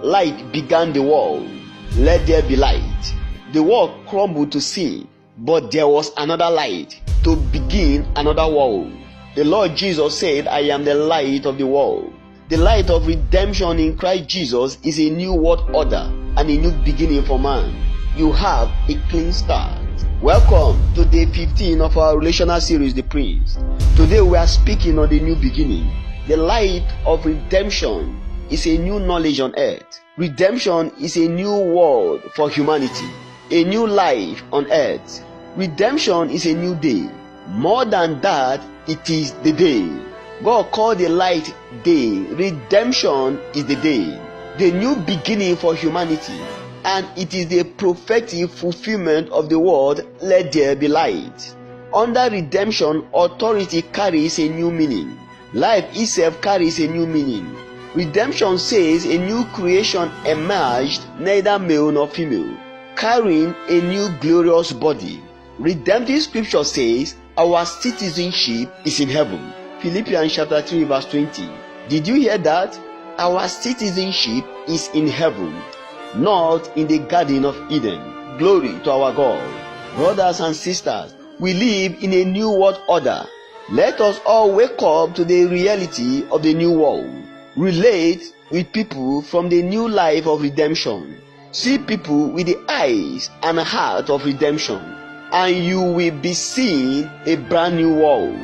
light began the world. Let there be light. The world crumbled to sin, but there was another light to begin another world. The Lord Jesus said, I am the light of the world. The light of redemption in Christ Jesus is a new world order and a new beginning for man. You have a clean start. Welcome to day 15 of our relational series, The Prince. Today we are speaking on the new beginning. The light of redemption is a new knowledge on earth. Redemption is a new world for humanity, a new life on earth. Redemption is a new day. More than that, it is the day. God called the light day. Redemption is the day, the new beginning for humanity, and it is the prophetic fulfillment of the word, let there be light. Under redemption, authority carries a new meaning. Life itself carries a new meaning. Redemption says a new creation emerged, neither male nor female, carrying a new glorious body. Redemptive scripture says our citizenship is in heaven. Philippians chapter 3 verse 20. Did you hear that? Our citizenship is in heaven, not in the Garden of Eden. Glory to our God. Brothers and sisters, we live in a new world order. Let us all wake up to the reality of the new world. Relate with people from the new life of redemption. See people with the eyes and heart of redemption, and you will be seeing a brand new world.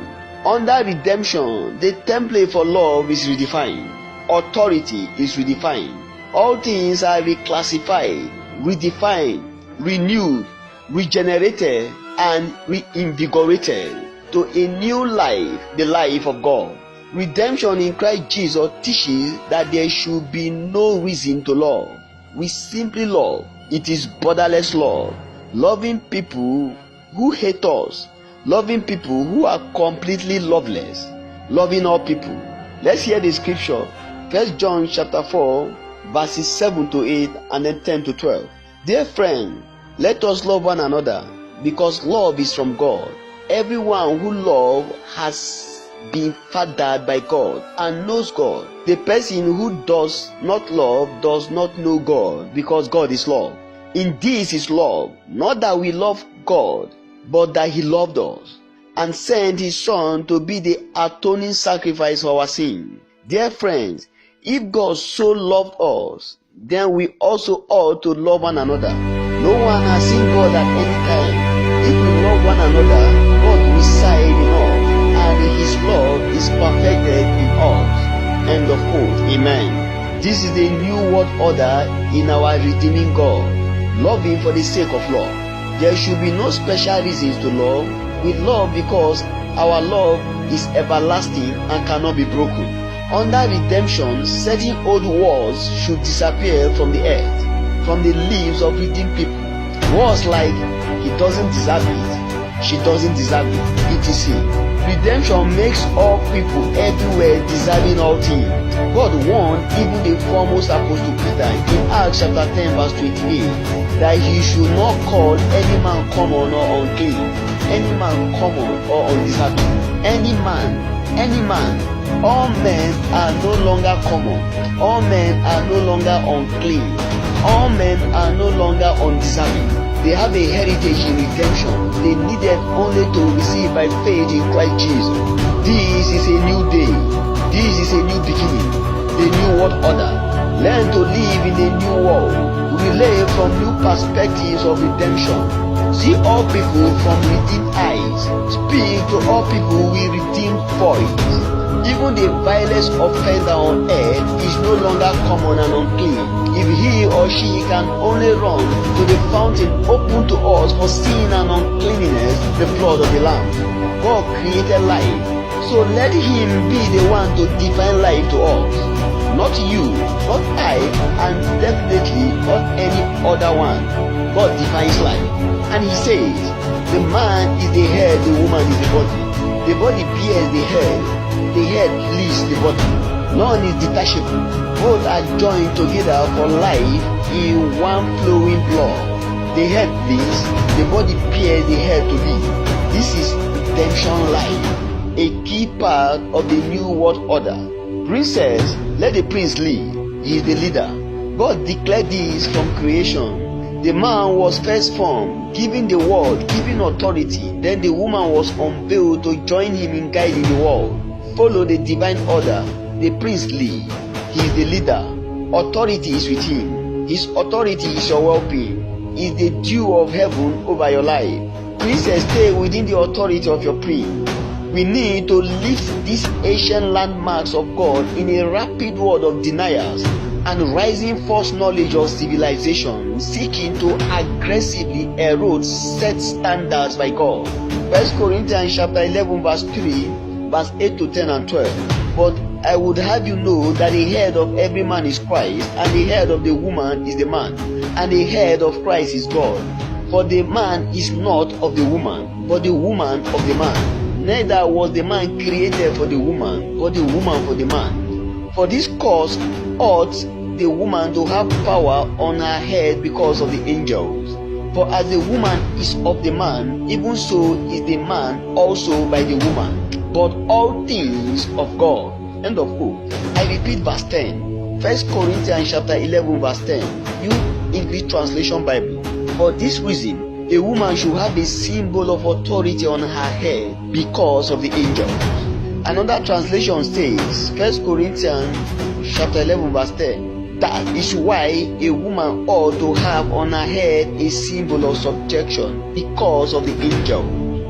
Under redemption, the template for love is redefined. Authority is redefined. All things are reclassified, redefined, renewed, regenerated, and reinvigorated to a new life, the life of God. Redemption in Christ Jesus teaches that there should be no reason to love. We simply love. It is borderless love. Loving people who hate us. Loving people who are completely loveless. Loving all people. Let's hear the scripture. 1 John chapter 4 verses 7 to 8 and then 10 to 12. Dear friend, let us love one another, because love is from God. Everyone who loves has been fathered by God and knows God. The person who does not love does not know God, because God is love. In this is love, not that we love God, but that He loved us and sent His Son to be the atoning sacrifice for our sin. Dear friends, if God so loved us, then we also ought to love one another. No one has seen God at any time. If we love one another, God resides in us, and His love is perfected in us. End of quote. Amen. This is the new world order in our redeeming God. Loving for the sake of love. There should be no special reasons to love. We love because our love is everlasting and cannot be broken. Under redemption, certain old walls should disappear from the earth, from the lives of redeemed people. Words like, he doesn't deserve it, she doesn't deserve it, etc. Redemption makes all people everywhere deserving all things. God warned even the foremost apostle Peter in Acts chapter 10 verse 28 that he should not call any man common or unclean, any man common or undeserving, any man. All men are no longer common, all men are no longer unclean, all men are no longer undeserving. They have a heritage in redemption. They needed only to receive by faith in Christ Jesus. This is a new day. This is a new beginning, the new world order. Learn to live in a new world. Relate from new perspectives of redemption. See all people from redeemed eyes. Speak to all people with redeemed voice. Even the vilest offender on earth is no longer common and unclean if he or she can only run to the fountain open to us for sin and uncleanness, the blood of the Lamb. God created life, so let Him be the one to define life to us. Not you, not I, and definitely not any other one. God defines life, and He says, the man is the head, the woman is the body. The body bears the head leads the body. None is detachable. Both are joined together for life in one flowing blood. The head leads, the body bears the head to live. This is redemption life, a key part of the new world order. Princess, let the prince lead. He is the leader. God declared this from creation. The man was first formed, given the word, given authority. Then the woman was unveiled to join him in guiding the world. Follow the divine order. The prince lead. He is the leader. Authority is with him. His authority is your well-being. Is the dew of heaven over your life. Princes, stay within the authority of your prince. We need to lift these ancient landmarks of God in a rapid world of deniers and rising false knowledge of civilization, seeking to aggressively erode set standards by God. 1 Corinthians chapter 11 verse 3, verse 8 to 10 and 12. But I would have you know that the head of every man is Christ, and the head of the woman is the man, and the head of Christ is God. For the man is not of the woman, but the woman of the man. Neither was the man created for the woman, but the woman for the man. For this cause ought the woman to have power on her head because of the angels. For as the woman is of the man, even so is the man also by the woman. But all things of God. End of quote. I repeat verse 10. 1 Corinthians chapter 11 verse 10. New English Translation Bible. For this reason, a woman should have a symbol of authority on her head because of the angels. Another translation says, 1 Corinthians chapter 11 verse 10, that is why a woman ought to have on her head a symbol of subjection because of the angel.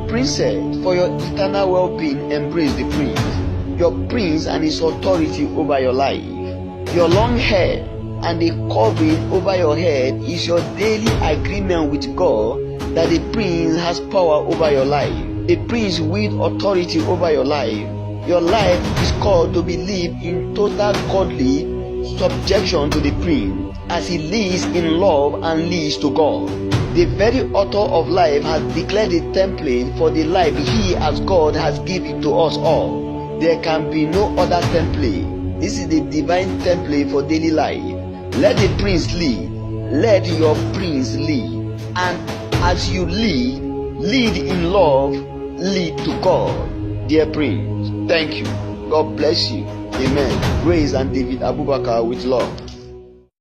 Princess, for your eternal well-being, embrace the prince, your prince and his authority over your life. Your long hair and the covering over your head is your daily agreement with God that the prince has power over your life. The prince with authority over your life. Your life is called to be lived in total godly subjection to the prince as he lives in love and leads to God. The very author of life has declared a template for the life he as God has given to us all. There can be no other template. This is the divine template for daily life. Let the prince lead. Let your prince lead. And as you lead in love, lead to God. Dear prince, thank you. God bless you. Amen. Grace and David Abubakar with love.